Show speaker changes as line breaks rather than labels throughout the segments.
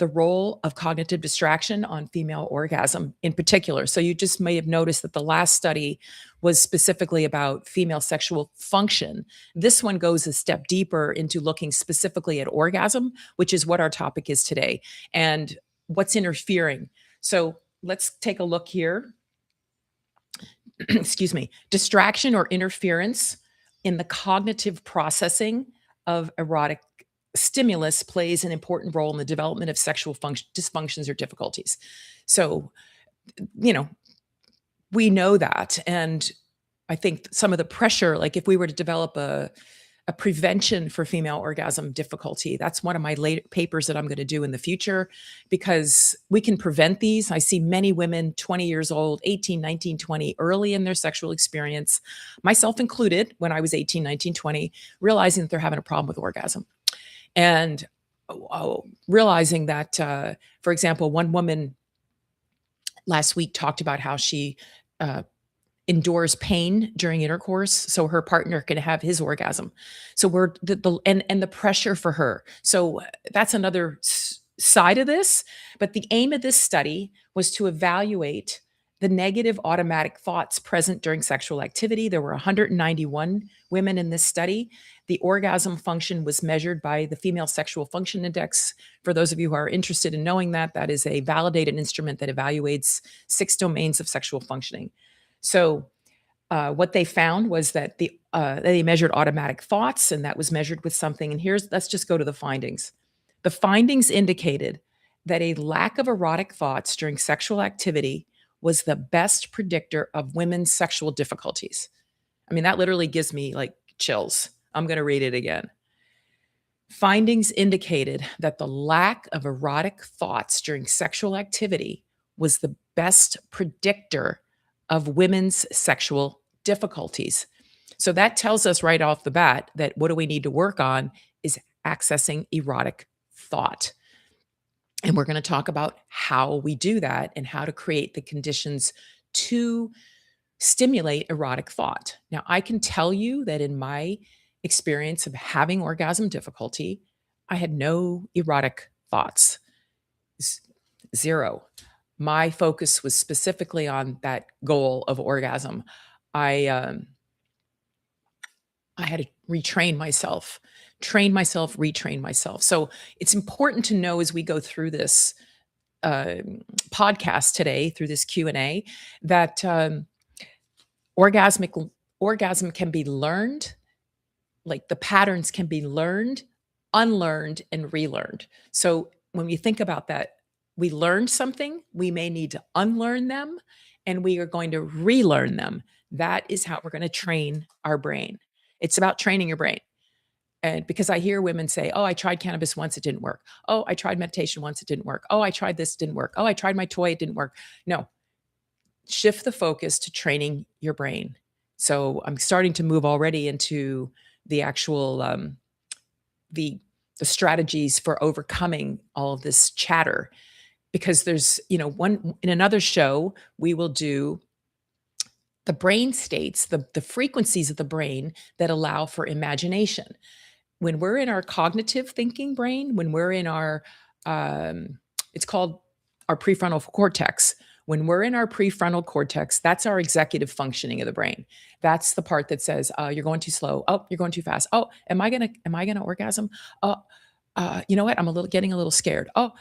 the role of cognitive distraction on female orgasm in particular. So you just may have noticed that the last study was specifically about female sexual function. This one goes a step deeper into looking specifically at orgasm, which is what our topic is today, and what's interfering. So let's take a look here. Excuse me. Distraction or interference in the cognitive processing of erotic stimulus plays an important role in the development of sexual dysfunctions or difficulties. So, you know, we know that. And I think some of the pressure, like if we were to develop a prevention for female orgasm difficulty, that's one of my late papers that I'm going to do in the future, because we can prevent these. I see many women 20 years old, 18, 19, 20, early in their sexual experience, myself included, when I was 18, 19, 20, realizing that they're having a problem with orgasm. And realizing that, for example, one woman last week talked about how she endures pain during intercourse so her partner can have his orgasm. So we're the pressure for her. So that's another side of this. But the aim of this study was to evaluate the negative automatic thoughts present during sexual activity. There were 191 women in this study. The orgasm function was measured by the Female Sexual Function Index. For those of you who are interested in knowing that, that is a validated instrument that evaluates 6 domains of sexual functioning. So what they found was that they measured automatic thoughts, and that was measured with something. And let's just go to the findings. The findings indicated that a lack of erotic thoughts during sexual activity was the best predictor of women's sexual difficulties. I mean, that literally gives me like chills. I'm going to read it again. Findings indicated that the lack of erotic thoughts during sexual activity was the best predictor of women's sexual difficulties. So that tells us right off the bat that what do we need to work on is accessing erotic thought. And we're going to talk about how we do that and how to create the conditions to stimulate erotic thought. Now, I can tell you that in my experience of having orgasm difficulty, I had no erotic thoughts. Zero. My focus was specifically on that goal of orgasm. I had to retrain myself, retrain myself. So it's important to know as we go through this podcast today, through this Q&A, that orgasm can be learned, like the patterns can be learned, unlearned, and relearned. So when we think about that, we learned something, we may need to unlearn them, and we are going to relearn them. That is how we're going to train our brain. It's about training your brain. And because I hear women say, oh, I tried cannabis once, it didn't work. Oh, I tried meditation once, it didn't work. Oh, I tried this, it didn't work. Oh, I tried my toy, it didn't work. No, shift the focus to training your brain. So I'm starting to move already into the actual, the strategies for overcoming all of this chatter, because there's, in another show, we will do the brain states, the frequencies of the brain that allow for imagination. When we're in our cognitive thinking brain, when we're in our, it's called our prefrontal cortex. When we're in our prefrontal cortex, that's our executive functioning of the brain. That's the part that says, you're going too slow. Oh, you're going too fast. Oh, am I gonna orgasm? Oh, you know what? I'm getting a little scared. Oh,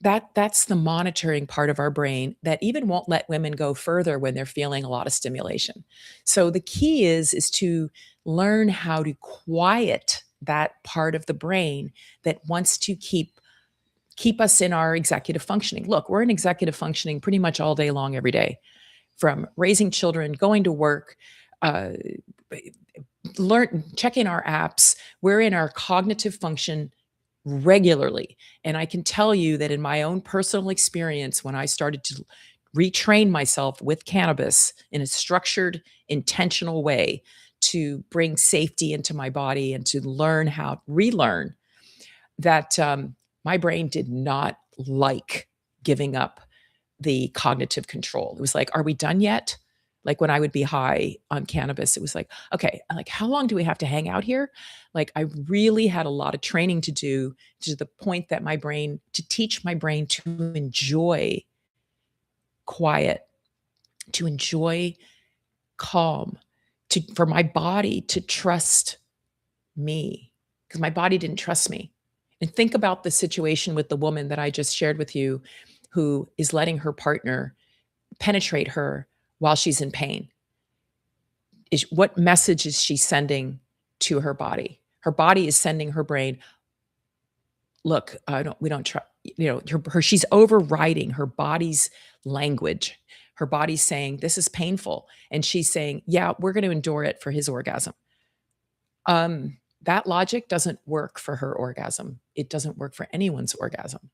that's the monitoring part of our brain that even won't let women go further when they're feeling a lot of stimulation. So the key is to learn how to quiet that part of the brain that wants to keep us in our executive functioning. Look, we're in executive functioning pretty much all day long, every day, from raising children, going to work, checking our apps. We're in our cognitive function regularly. And I can tell you that in my own personal experience, when I started to retrain myself with cannabis in a structured, intentional way to bring safety into my body and to relearn that my brain did not like giving up the cognitive control. It was like, are we done yet? Like when I would be high on cannabis, it was like, okay, like how long do we have to hang out here? Like I really had a lot of training to do to the point that to teach my brain to enjoy quiet, to enjoy calm, for my body to trust me, because my body didn't trust me. And think about the situation with the woman that I just shared with you who is letting her partner penetrate her while she's in pain. What message is she sending to her body? Her body is sending her brain, look, we don't trust, she's overriding her body's language. Her body's saying, this is painful. And she's saying, yeah, we're going to endure it for his orgasm. That logic doesn't work for her orgasm. It doesn't work for anyone's orgasm.